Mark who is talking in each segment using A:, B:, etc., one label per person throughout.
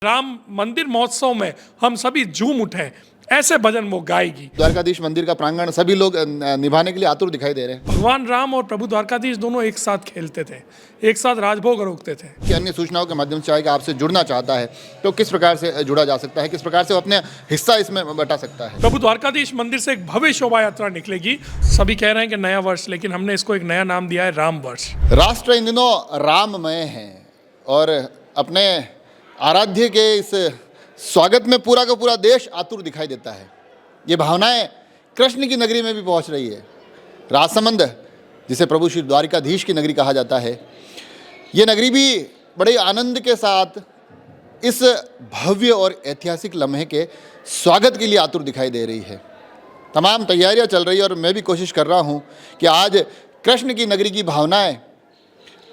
A: राम मंदिर महोत्सव में हम सभी झूम उठे, ऐसे भजन वो गाएगी।
B: द्वारकाधीश मंदिर का प्रांगण सभी लोग निभाने के लिए आतुर दिखाई दे रहे हैं।
A: भगवान राम और प्रभु द्वारकाधीश दोनों एक साथ खेलते थे, एक साथ राजभोग रोकते थे।
B: कि अन्य सूचनाओं के माध्यम से चाहे कि आपसे जुड़ना चाहता है तो किस प्रकार से जुड़ा जा सकता है, किस प्रकार से वो अपने हिस्सा इसमें बता सकता है।
A: प्रभु द्वारकाधीश मंदिर से एक भव्य शोभा यात्रा निकलेगी। सभी कह रहे हैं कि नया वर्ष, लेकिन हमने इसको एक नया नाम दिया है राम वर्ष।
B: राष्ट्र इन दिनों राममय है और अपने आराध्य के इस स्वागत में पूरा का पूरा देश आतुर दिखाई देता है। ये भावनाएं कृष्ण की नगरी में भी पहुंच रही है। राजसमंद, जिसे प्रभु श्री द्वारिकाधीश की नगरी कहा जाता है, ये नगरी भी बड़े आनंद के साथ इस भव्य और ऐतिहासिक लम्हे के स्वागत के लिए आतुर दिखाई दे रही है। तमाम तैयारियां चल रही है और मैं भी कोशिश कर रहा हूँ कि आज कृष्ण की नगरी की भावनाएं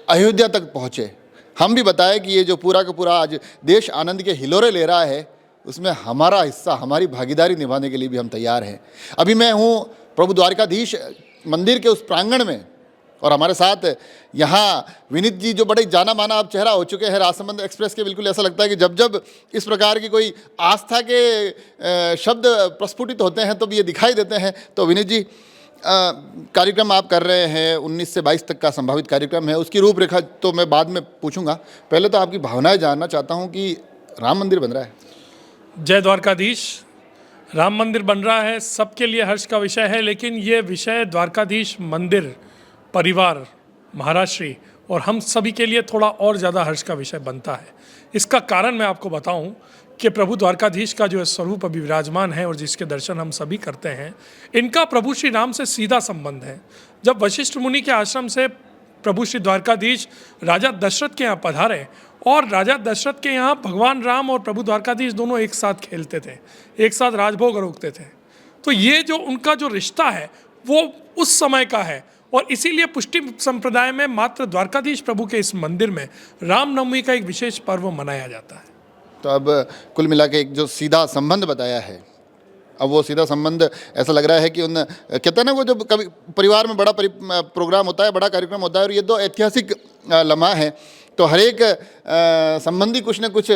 B: अयोध्या तक पहुँचे। हम भी बताएं कि ये जो पूरा का पूरा आज देश आनंद के हिलोरे ले रहा है, उसमें हमारा हिस्सा, हमारी भागीदारी निभाने के लिए भी हम तैयार हैं। अभी मैं हूँ प्रभु द्वारकाधीश मंदिर के उस प्रांगण में और हमारे साथ यहाँ विनीत जी, जो बड़े जाना माना अब चेहरा हो चुके हैं राजसमंद एक्सप्रेस के। बिल्कुल ऐसा लगता है कि जब जब इस प्रकार की कोई आस्था के शब्द प्रस्फुटित होते हैं तो ये दिखाई देते हैं। तो विनीत जी, कार्यक्रम आप कर रहे हैं, 19 से 22 तक का संभावित कार्यक्रम है, उसकी रूपरेखा तो मैं बाद में पूछूंगा। पहले तो आपकी भावनाएं जानना चाहता हूं कि राम मंदिर बन रहा है।
A: जय द्वारकाधीश। राम मंदिर बन रहा है, सबके लिए हर्ष का विषय है, लेकिन ये विषय द्वारकाधीश मंदिर परिवार, महाराष्ट्री और हम सभी के लिए थोड़ा और ज़्यादा हर्ष का विषय बनता है। इसका कारण मैं आपको बताऊं कि प्रभु द्वारकाधीश का जो स्वरूप अभी विराजमान है और जिसके दर्शन हम सभी करते हैं, इनका प्रभु श्री राम से सीधा संबंध है। जब वशिष्ठ मुनि के आश्रम से प्रभु श्री द्वारकाधीश राजा दशरथ के यहाँ पधारे और राजा दशरथ के यहाँ भगवान राम और प्रभु द्वारकाधीश दोनों एक साथ खेलते थे, एक साथ राजभोग रोकते थे, तो ये जो उनका जो रिश्ता है वो उस समय का है। और इसीलिए पुष्टि संप्रदाय में मात्र द्वारकाधीश प्रभु के इस मंदिर में रामनवमी का एक विशेष पर्व मनाया जाता है।
B: तो अब कुल मिला के एक जो सीधा संबंध बताया है, अब वो सीधा संबंध ऐसा लग रहा है कि उन कहते हैं ना, वो जब कभी परिवार में बड़ा प्रोग्राम होता है, बड़ा कार्यक्रम होता है और ये दो ऐतिहासिक लम्हा है, तो हर एक संबंधी कुछ न कुछ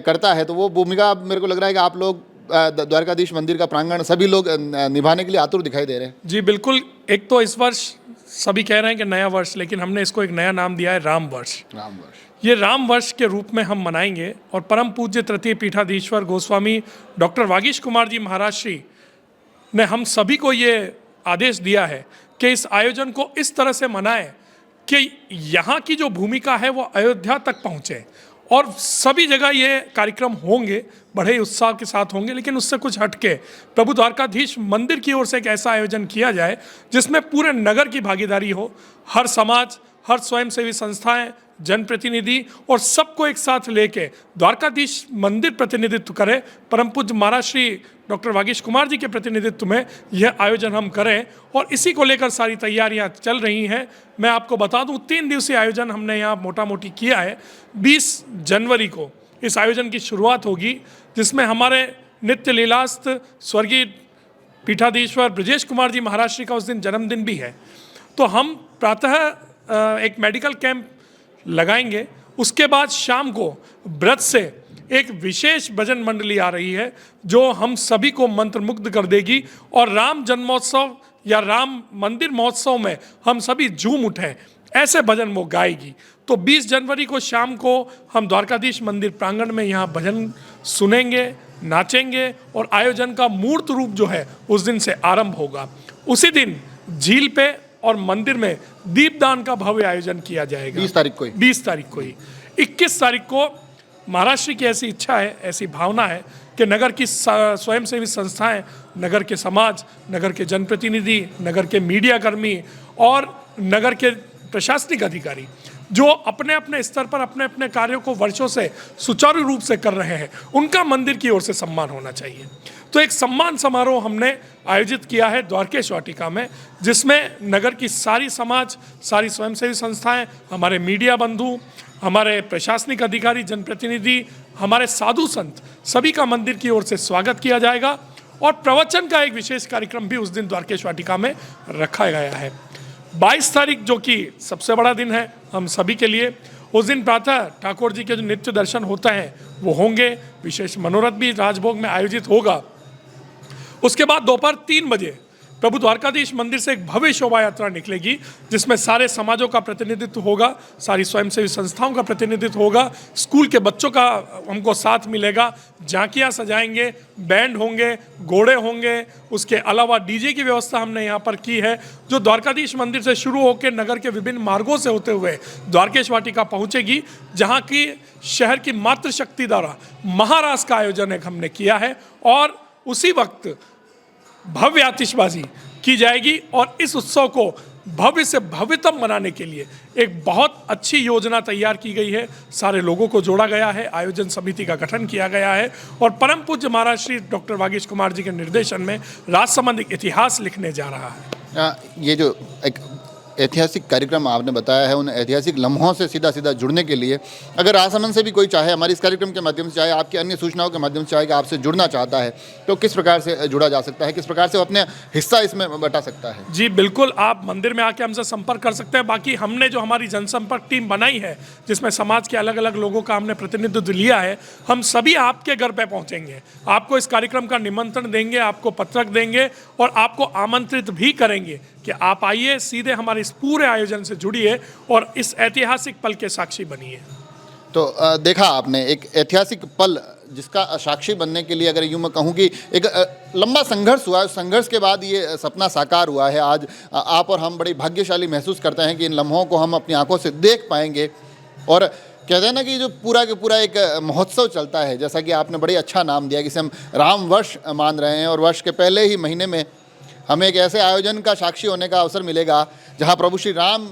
B: करता है। तो वो भूमिका मेरे को लग रहा है कि आप लोग द्वारकाधीश मंदिर का प्रांगण सभी लोग निभाने के लिए आतुर दिखाई दे रहे हैं।
A: जी बिल्कुल। एक तो इस वर्ष सभी कह रहे हैं कि नया वर्ष, लेकिन हमने इसको एक नया नाम दिया है राम वर्ष।
B: राम वर्ष,
A: ये राम वर्ष के रूप में हम मनाएंगे और परम पूज्य तृतीय पीठाधीश्वर गोस्वामी डॉक्टर वागीश कुमार जी महाराष्ट्री ने हम सभी को ये आदेश दिया है कि इस आयोजन को इस तरह से मनाएं कि यहाँ की जो भूमिका है वो अयोध्या तक पहुँचे और सभी जगह ये कार्यक्रम होंगे, बड़े ही उत्साह के साथ होंगे, लेकिन उससे कुछ हटके प्रभु द्वारकाधीश मंदिर की ओर से एक ऐसा आयोजन किया जाए जिसमें पूरे नगर की भागीदारी हो, हर समाज, हर स्वयंसेवी संस्थाएं, जनप्रतिनिधि और सबको एक साथ लेके द्वारकाधीश मंदिर प्रतिनिधित्व करे। परम पूज्य महाराज श्री डॉक्टर वागीश कुमार जी के प्रतिनिधित्व में यह आयोजन हम करें और इसी को लेकर सारी तैयारियां चल रही हैं। मैं आपको बता दूं, 3 दिवसीय आयोजन हमने यहाँ मोटा मोटी किया है। 20 जनवरी को इस आयोजन की शुरुआत होगी, जिसमें हमारे नित्य लीलास्त स्वर्गीय पीठाधीश्वर ब्रजेश कुमार जी महाराष्ट्री का उस दिन जन्मदिन भी है। तो हम प्रातः एक मेडिकल कैंप लगाएंगे। उसके बाद शाम को व्रत से एक विशेष भजन मंडली आ रही है जो हम सभी को मंत्रमुग्ध कर देगी और राम जन्मोत्सव या राम मंदिर महोत्सव में हम सभी झूम उठें, ऐसे भजन वो गाएगी। तो 20 जनवरी को शाम को हम द्वारकाधीश मंदिर प्रांगण में यहाँ भजन सुनेंगे, नाचेंगे और आयोजन का मूर्त रूप जो है उस दिन से आरंभ होगा। उसी दिन झील पे और मंदिर में दीपदान का भव्य आयोजन किया जाएगा।
B: 20 तारीख को ही।
A: 20 तारीख को ही। 21 तारीख को महाराष्ट्र की ऐसी इच्छा है, ऐसी भावना है कि नगर की स्वयंसेवी संस्थाएं, नगर के समाज, नगर के जनप्रतिनिधि, नगर के मीडिया कर्मी और नगर के प्रशासनिक अधिकारी जो अपने अपने स्तर पर अपने अपने कार्यों को वर्षों से सुचारू रूप से कर रहे हैं, उनका मंदिर की ओर से सम्मान होना चाहिए। तो एक सम्मान समारोह हमने आयोजित किया है द्वारकेश वाटिका में, जिसमें नगर की सारी समाज, सारी स्वयंसेवी संस्थाएं, हमारे मीडिया बंधु, हमारे प्रशासनिक अधिकारी, जनप्रतिनिधि, हमारे साधु संत, सभी का मंदिर की ओर से स्वागत किया जाएगा और प्रवचन का एक विशेष कार्यक्रम भी उस दिन द्वारकेश वाटिका में रखा गया है। 22 तारीख जो कि सबसे बड़ा दिन है हम सभी के लिए, उस दिन प्रातः ठाकुर जी के जो नित्य दर्शन होते हैं वो होंगे। विशेष मनोरथ भी राजभोग में आयोजित होगा। उसके बाद दोपहर 3 बजे प्रभु द्वारकाधीश मंदिर से एक भव्य शोभा यात्रा निकलेगी, जिसमें सारे समाजों का प्रतिनिधित्व होगा, सारी स्वयंसेवी संस्थाओं का प्रतिनिधित्व होगा, स्कूल के बच्चों का हमको साथ मिलेगा। झांकियाँ सजाएंगे, बैंड होंगे, घोड़े होंगे। उसके अलावा डीजे की व्यवस्था हमने यहाँ पर की है, जो द्वारकाधीश मंदिर से शुरू होकर नगर के विभिन्न मार्गों से होते हुए द्वारकेश वाटिका पहुँचेगी, जहाँ की शहर की मातृशक्ति द्वारा महारास का आयोजन एक हमने किया है। और उसी वक्त भव्य आतिशबाजी की जाएगी और इस उत्सव को भव्य से भव्यतम बनाने के लिए एक बहुत अच्छी योजना तैयार की गई है। सारे लोगों को जोड़ा गया है, आयोजन समिति का गठन किया गया है और परम पूज्य महाराज श्री डॉक्टर वागीश कुमार जी के निर्देशन में राजसमंद एक इतिहास लिखने जा रहा है।
B: ये जो एक ऐतिहासिक कार्यक्रम आपने बताया है, उन ऐतिहासिक लम्हों से सीधा सीधा जुड़ने के लिए अगर राजसमंद से भी कोई चाहे, हमारे इस कार्यक्रम के माध्यम से चाहे, आपकी अन्य सूचनाओं के माध्यम से चाहे कि आपसे जुड़ना चाहता है, तो किस प्रकार से जुड़ा जा सकता है, किस प्रकार से वो अपने हिस्सा इसमें बता सकता है?
A: जी बिल्कुल, आप मंदिर में आके हमसे संपर्क कर सकते हैं। बाकी हमने जो हमारी जनसंपर्क टीम बनाई है, जिसमें समाज के अलग अलग लोगों का हमने प्रतिनिधित्व लिया है, हम सभी आपके घर पे पहुंचेंगे, आपको इस कार्यक्रम का निमंत्रण देंगे, आपको पत्रक देंगे और आपको आमंत्रित भी करेंगे कि आप आइए, सीधे हमारे इस पूरे आयोजन से जुड़िए और इस ऐतिहासिक पल के साक्षी बनिए।
B: तो देखा आपने एक ऐतिहासिक पल जिसका साक्षी बनने के लिए, अगर यूँ मैं कहूँ कि एक लंबा संघर्ष हुआ है, उस संघर्ष के बाद ये सपना साकार हुआ है। आज आप और हम बड़ी भाग्यशाली महसूस करते हैं कि इन लम्हों को हम अपनी आंखों से देख पाएंगे। और कहते हैं ना कि जो पूरा के पूरा एक महोत्सव चलता है, जैसा कि आपने बड़े अच्छा नाम दिया, जिसे हम राम वर्ष मान रहे हैं, और वर्ष के पहले ही महीने में हमें एक ऐसे आयोजन का साक्षी होने का अवसर मिलेगा जहाँ प्रभु श्री राम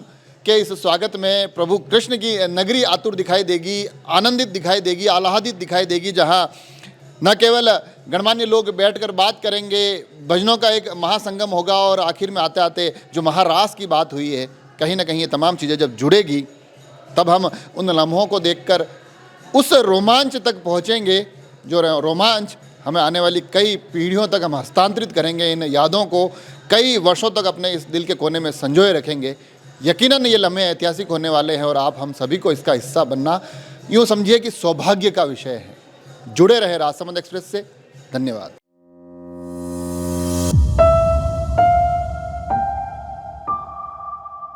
B: के इस स्वागत में प्रभु कृष्ण की नगरी आतुर दिखाई देगी, आनंदित दिखाई देगी, आह्लादित दिखाई देगी, जहाँ न केवल गणमान्य लोग बैठकर बात करेंगे, भजनों का एक महासंगम होगा और आखिर में आते आते जो महारास की बात हुई है, कहीं ना कहीं ये तमाम चीज़ें जब जुड़ेगी तब हम उन लम्हों को देखकर उस रोमांच तक पहुँचेंगे, जो रोमांच हमें आने वाली कई पीढ़ियों तक हम हस्तांतरित करेंगे। इन यादों को कई वर्षों तक अपने इस दिल के कोने में संजोए रखेंगे। यकीनन ये लम्हे ऐतिहासिक होने वाले हैं और आप हम सभी को इसका हिस्सा बनना, यूँ समझिए कि सौभाग्य का विषय है। जुड़े रहे राजसमंद एक्सप्रेस से। धन्यवाद।